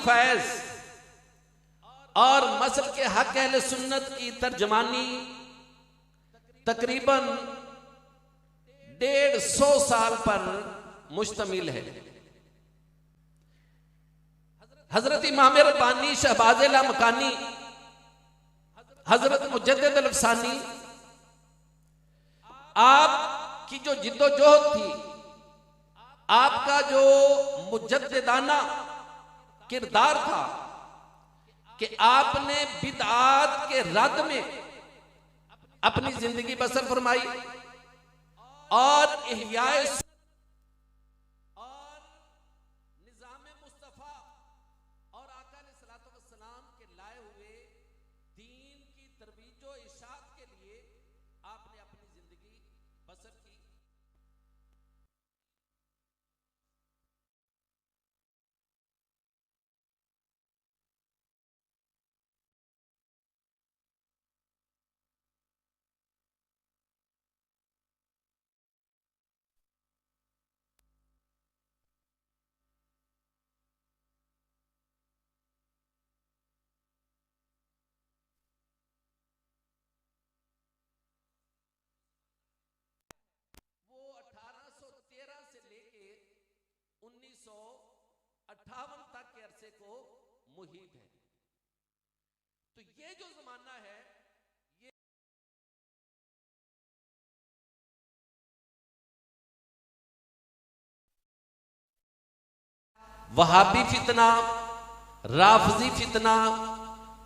फैज और मसल के हक अहले सुन्नत की तर्जमानी तकरीबन 150 साल पर मुश्तमिल है। हजरत इमाम रब्बानी शहबाज लामकानी, हजरत मुजद्दिद अल-अफ़सानी, आपकी जो जिद्दोजहद थी, आपका जो मुजद्दिदाना किरदार था कि आपने बिदआत के रद्द में अपनी जिंदगी बसर फरमाई और इहयाए और निज़ाम मुस्तफ़ा और आका अलैहिस्सलातु वस्सलाम के लाए हुए दीन की तरवीज व इशाअत के लिए आपने अपनी जिंदगी बसर की। वो 1813 से लेके 1958 तक के अरसे को मुहीत है। तो ये जो जमाना है, ये वहाबी फितना, राफजी फितना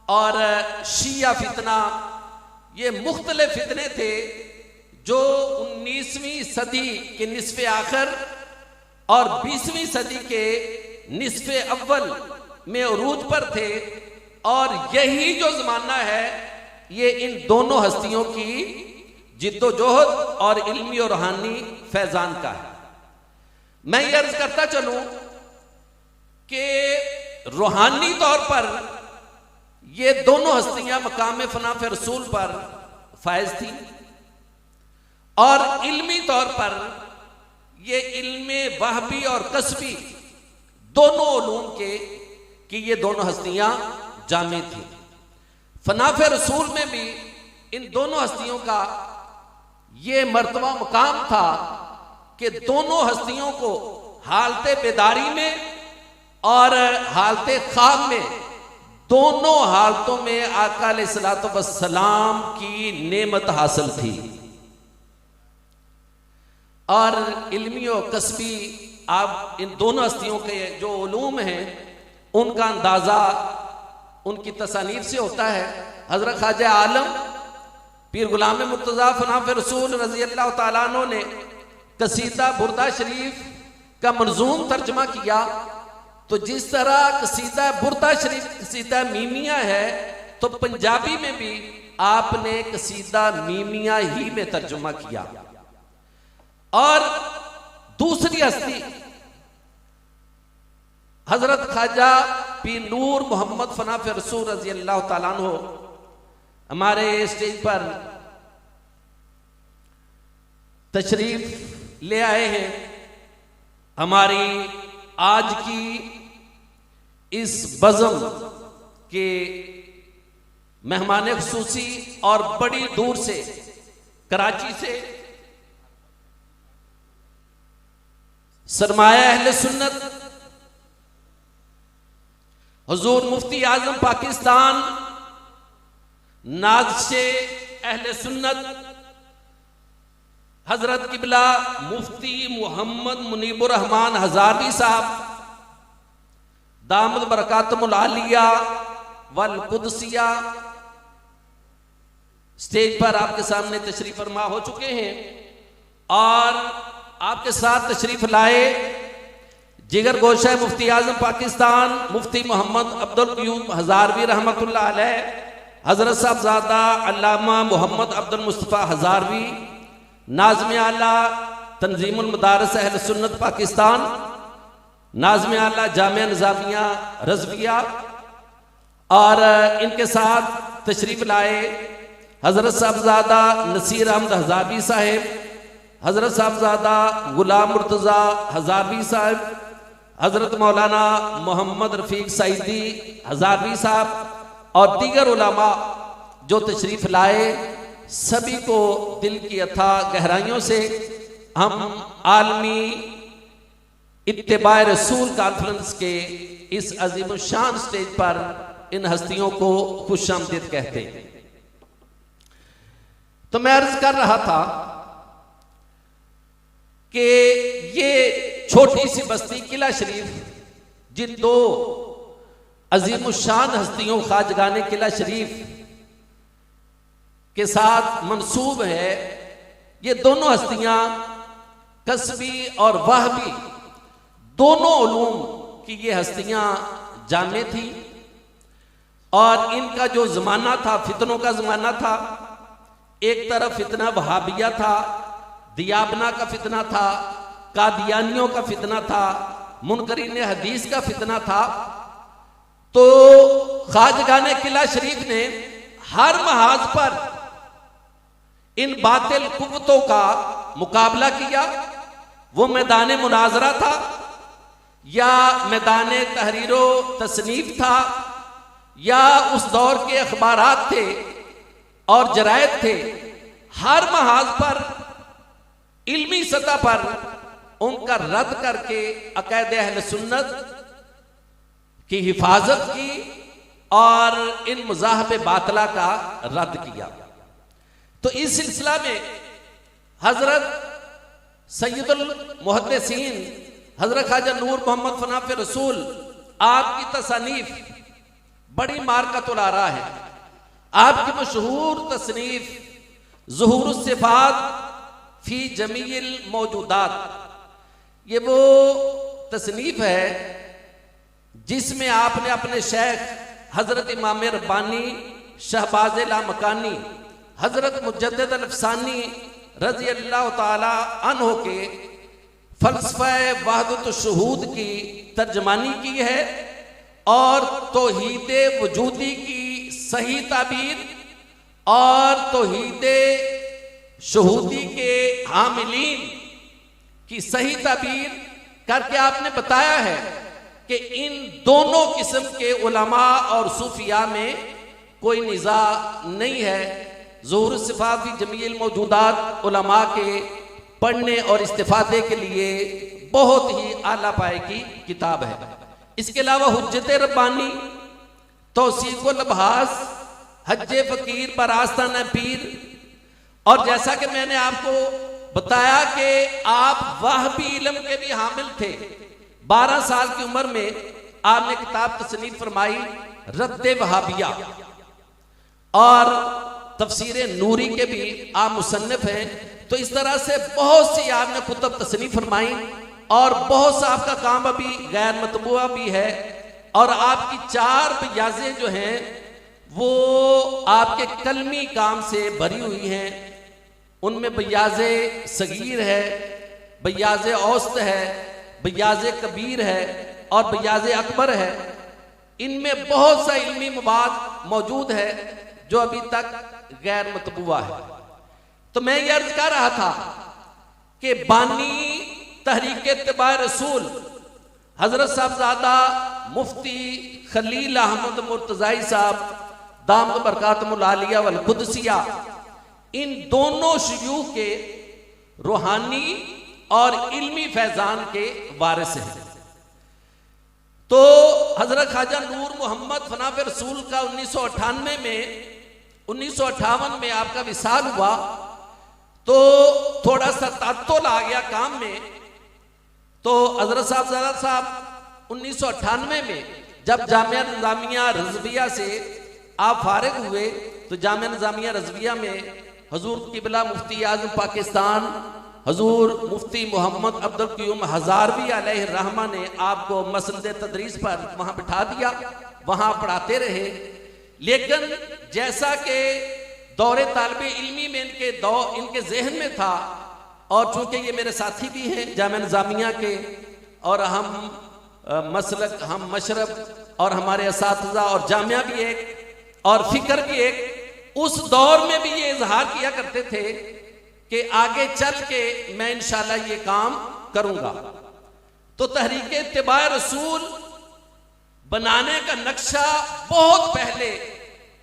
और शिया फितना, ये मुख्तलिफ फितने थे जो 19वीं सदी के निस्फ़े आखिर और 20वीं सदी के निस्फ़े अव्वल में उरूज पर थे। और यही जो जमाना है, ये इन दोनों हस्तियों की जिद्दोजहद और इल्मी और रूहानी फैजान का है। मैं ये अर्ज करता चलूं कि रूहानी तौर पर ये दोनों हस्तियां मकाम फनाफ रसूल पर फायज थी और इल्मी तौर पर ये इल्मे वहबी और कसबी दोनों उलूम के कि ये दोनों हस्तियां जामे थी। फनाफ रसूल में भी इन दोनों हस्तियों का ये मर्तबा मुकाम था कि दोनों हस्तियों को हालते बेदारी में और हालते ख्वाब में, दोनों हालतों में आका अलैहिस्सलातु वस्सलाम की नेमत हासिल थी। और इल्मी और कसबी आप इन दोनों हस्तियों के जो उलूम हैं उनका अंदाजा उनकी तसानीफ से होता है। हजरत ख्वाजा आलम पीर गुलाम मुर्तज़ा फनाफ रसूल रज़ी अल्लाह तआला अन्हु ने कसीदा बुर्दा शरीफ का मंजूम तर्जमा किया। तो जिस तरह कसीदा बुर्दा शरीफ कसीदा मीमिया है, तो पंजाबी में भी आपने कसीदा मीमिया ही में तर्जुमा किया। और दूसरी हस्ती हजरत ख्वाजा पीर नूर मोहम्मद फनाफ रसूल रज़ी अल्लाह तआला अन्हु हमारे स्टेज पर तशरीफ ले आए हैं। हमारी आज की इस बज़म के मेहमान खुसूसी और बड़ी दूर से कराची से सरमाया अहले सुन्नत हुजूर मुफ्ती आजम पाकिस्तान, नाज़िशे अहले सुन्नत हजरत किबला मुफ्ती मोहम्मद मुनीबुर रहमान हजारवी साहब दामद बरकातुल आलिया वल कुदसिया स्टेज पर आपके सामने तशरीफ फरमा हो चुके हैं। और आपके साथ तशरीफ लाए जिगर गोशा मुफ्ती आजम पाकिस्तान मुफ्ती मोहम्मद अब्दुल क़य्यूम हजारवी रहमतुल्लाह अलैह, हजरत साहबजादा अल्लामा मोहम्मद अब्दुल मुस्तफ़ा हजारवी, नाज़िम आला तंजीमुल मदारिस अहले सुन्नत पाकिस्तान, नाज़िम आला जामिया निज़ामिया रज़विया। और इनके साथ तशरीफ लाए हजरत साहबजादा नसीर अहमद हजारवी साहेब, हजरत साहबजादा गुलाम मुर्तज़ा हजारवी साहब, हजरत मौलाना मोहम्मद रफीक सईदी हजारवी साहब और दीगर उलमा जो तशरीफ लाए, सभी को दिल की अथाह गहराइयों से हम आलमी इत्तिबाए रसूल कॉन्फ्रेंस के इस अजीम शान स्टेज पर इन हस्तियों को खुशामदीद कहते हैं। तो मैं अर्ज कर रहा था कि ये छोटी सी बस्ती किला शरीफ, जिन दो अजीम शान हस्तियों ख्वाजगाने किला शरीफ के साथ मंसूब है, ये दोनों हस्तियां कसबी और वाहबी दोनों उलूम की ये हस्तियां जामे थी। और इनका जो जमाना था, फितनों का जमाना था। एक तरफ फितना वहाबिया था, दियाबना का फितना था, कादियानियों का फितना था, मुनकरीन हदीस का फितना था। तो ख्वाजगाने किला शरीफ ने हर महाज पर इन बातिल कुव्वतों का मुकाबला किया। वो मैदान मुनाजरा था या मैदान तहरीरो तसनीफ था या उस दौर के अखबारात थे और जरायद थे, हर महाज पर इल्मी सतह पर उनका रद्द करके अक़ीदे अहले सुन्नत की हिफाजत की और इन मज़ाहब बातला का रद्द किया। तो इस सिलसिला में हजरत सैयदुल मुहद्दिसीन हजरत ख्वाजा नूर मोहम्मद फनाफे रसूल, आपकी तसनीफ बड़ी मारकतुल आरा है। आपकी मशहूर तसनीफ ज़ुहूर सिफ़ात फी जमील मौजूदात, ये वो तसनीफ है जिसमें आपने अपने शेख हजरत इमाम रब्बानी शहबाज लामकानी हजरत मुजद्दिद अल-अफ़सानी रज़ी अल्लाह ताला अन्हो के फ़लसफ़ा वहदत शुहूद की तर्जमानी की है और तौहीद वजूदी की सही ताबीर और तौहीद शुहूदी के हामिलीन की सही ताबीर करके आपने बताया है कि इन दोनों किस्म के उलमा और सूफिया में कोई निज़ा नहीं है। ज़ुहूर सिफ़ात फी जमील मौजूदात उलमा के पढ़ने और इस्तिफादे के लिए बहुत ही आला पाए की किताब है। इसके अलावा हुज्जत रब्बानी, तौसीक़ुल अबहास, हज्जे फ़कीर पर आस्ताना पीर। और जैसा कि मैंने आपको बताया कि आप वाहबी इल्म के भी हामिल थे, 12 साल की उम्र में आपने किताब तसनीफ फरमाई रद्द वहाबिया और तफसीर नूरी के भी आप मुसन्निफ हैं। तो इस तरह से बहुत सी आपने कुतुब तसनीफ फरमाई और बहुत सा आपका काम अभी गैर मतबूआ भी है। और आपकी 4 बयाज़ें जो हैं वो आपके कलमी काम से भरी हुई हैं। उनमें बयाज़े सगीर है, बयाज़े औसत है, बयाज़े कबीर है और बयाज़े अकबर है। इनमें बहुत सा इल्मी मवाद मौजूद है जो अभी तक गैर मतबूआ है। तो मैं ये अर्ज कर रहा था कि बानी तहरीक इत्तिबाए रसूल हजरत साहबजादा मुफ्ती खलील अहमद मुर्तज़ाई साहब दामद बरकातुहुल आलिया वल कुदसिया, इन दोनों शयूख के रूहानी और इल्मी फैजान के वारिस हैं। तो हजरत ख्वाजा नूर मोहम्मद फनाफे रसूल का 1958 में आपका विसाल हुआ। तो थोड़ा सा तात्तुल आ गया काम में। तो हजरत साहबजादा साहब 1998 में जब जामिया निज़ामिया रज़विया से आप फारिग हुए तो जामिया निज़ामिया रज़विया में हजूर किबला मुफ्ती आज़म पाकिस्तान हजूर मुफ्ती मोहम्मद अब्दुल क़य्यूम हज़ारवी अलैहिर्रहमा ने आपको मसनद तदरीस पर वहाँ बिठा दिया, वहाँ पढ़ाते रहे। लेकिन जैसा कि दौरे तालिबे इल्मी में इनके जहन में था, और चूंकि ये मेरे साथी भी हैं जामिया निज़ामिया के और हम मसलक हम मशरब और हमारे असातिज़ा और जामिया भी एक और फिक्र भी एक, उस दौर में भी ये इजहार किया करते थे कि आगे चल के मैं इंशाल्लाह ये काम करूंगा। तो तहरीक इत्तिबा रसूल बनाने का नक्शा बहुत पहले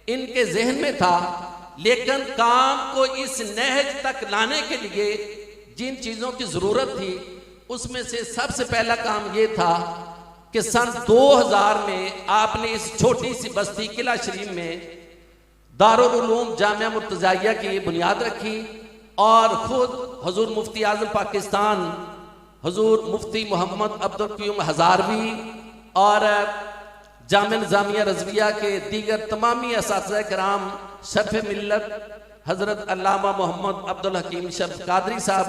इनके जहन में था, लेकिन काम को इस नहज तक लाने के लिए जिन चीज़ों की ज़रूरत थी उसमें से सबसे पहला काम ये था कि सन 2000 में आपने इस छोटी सी बस्ती किला शरीफ में दारुल उलूम जामिया मुर्तज़ाइया की बुनियाद रखी और ख़ुद हुज़ूर मुफ्ती आज़म पाकिस्तान हुज़ूर मुफ्ती मोहम्मद अब्दुल क़य्यूम हज़ारवी और जामिया निज़ामिया रज़विया के दीगर तमामी असातिज़ा कराम शफ़े मिल्लत हज़रत अल्लामा मोहम्मद अब्दुल हकीम शफ़ कादरी साहब,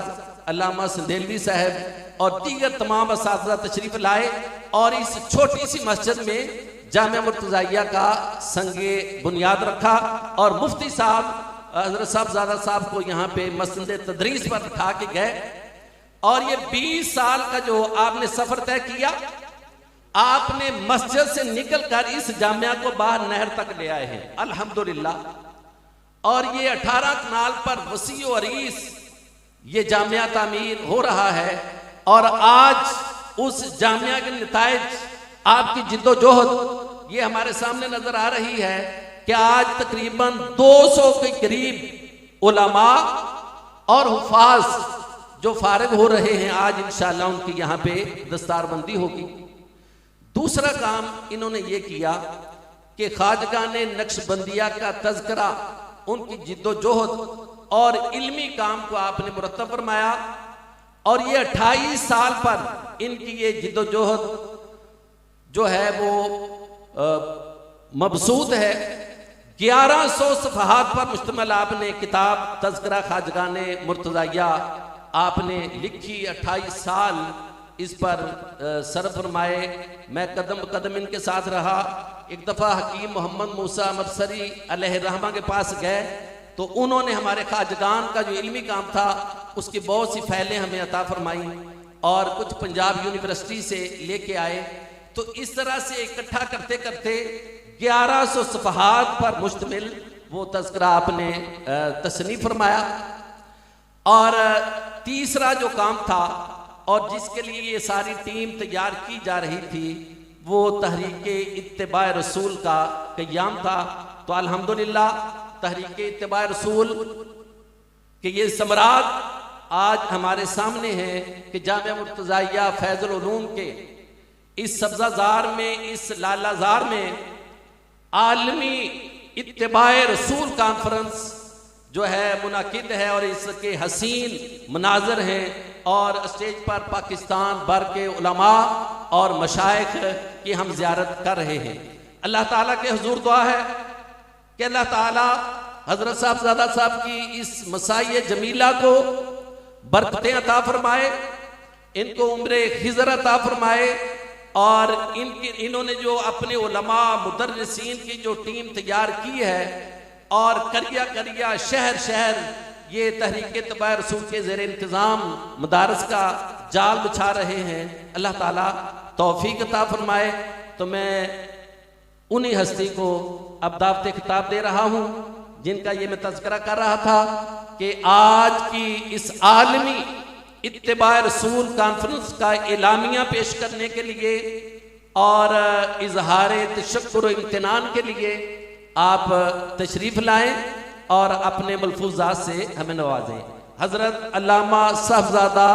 अल्लामा संदेलवी साहब और दीगर तमाम असातिज़ा तशरीफ़ लाए और इस छोटी सी मस्जिद में जामिया मुर्तज़ाइया का संगे बुनियाद रखा और मुफ्ती साहब हज़रत साहबज़ादा साहब को यहाँ पे मसनद तदरीस पर उठा के गए और ये 20 साल का जो आपने सफ़र तय किया, आपने मस्जिद से निकलकर इस जामिया को बाहर नहर तक ले आए हैं अल्हम्दुलिल्लाह। और ये 18 कनाल पर वसी व अरीस ये जामिया तामीर हो रहा है और आज उस जामिया के नताइज आपकी जिद्दोजहद ये हमारे सामने नजर आ रही है कि आज तकरीबन 200 के करीब उलमा और हुफाज जो फारिग हो रहे हैं, आज इंशाअल्लाह उनकी यहाँ पे दस्तारबंदी होगी। दूसरा काम इन्होंने ये किया कि ख्वाजगान नक्शबंदिया का तज़किरा, उनकी जिद्दोजहद और इल्मी काम को आपने मुरत्तब फरमाया और ये 28 साल पर इनकी ये जिद्दोजहद जो है वो मबसूत है। 1100 सफ़हात पर मुश्तमिल आपने किताब तज़किरा ख्वाजगान मुर्तज़ाइया आपने लिखी, 28 साल इस पर सर फरमाए। मैं कदम कदम इनके साथ रहा। एक दफ़ा हकीम मोहम्मद मूसा मबसरी अलैहिर्रहमा के पास गए तो उन्होंने हमारे ख्वाजगान का जो इल्मी काम था उसकी बहुत सी फाइलें हमें अता फरमाई और कुछ पंजाब यूनिवर्सिटी से लेके आए। तो इस तरह से इकट्ठा करते करते 1100 सफ़हात पर मुश्तमिल वो तज़किरा आपने तसनीफ़ फरमाया। और तीसरा जो काम था और जिसके लिए ये सारी टीम तैयार की जा रही थी वो तहरीक इत्तिबा रसूल का क़याम था। तो अल्हम्दुलिल्लाह तहरीक इत्तिबा रसूल के ये समरात आज हमारे सामने हैं कि जामिया मुर्तज़ाइया फैज़ुल उलूम के इस सब्ज़ाज़ार में, इस लालाज़ार में आलमी इत्तिबा रसूल कॉन्फ्रेंस जो है मुनाकिद है और इसके हसीन मनाजर हैं और स्टेज पर पाकिस्तान भर के उलमा और मशाइख की हम ज़ियारत कर रहे हैं। अल्लाह ताला के हुजूर दुआ है कि अल्लाह ताला हज़रत साहबज़ादा साहब की इस मसाई जमीला को बरकतें अता फरमाए, इनको उम्रे खिज़र अता फरमाए और इन्होंने जो अपने उलमा मुदर्रिसीन की जो टीम तैयार की है और करिया करिया शहर शहर ये तहरीक इत्तिबा रसूल के ज़ेर इंतज़ाम मदारस का जाल बिछा रहे हैं, अल्लाह ताला तौफीक अता फरमाए। तो मैं उन्हीं हस्ती को अब दावत खिताब दे रहा हूँ जिनका ये मैं तज़किरा कर रहा था कि आज की इस आलमी इत्तिबा रसूल कॉन्फ्रेंस का एलामिया पेश करने के लिए और इजहार तशक्कुर इम्तिनान के लिए आप तशरीफ़ लाएं और अपने मलफूजात से हमें नवाजें। हज़रत अल्लामा साहबज़ादा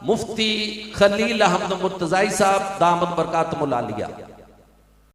मुफ्ती खलील अहमद मुर्तज़ाई साहब दामद बरकातुहुल आलिया।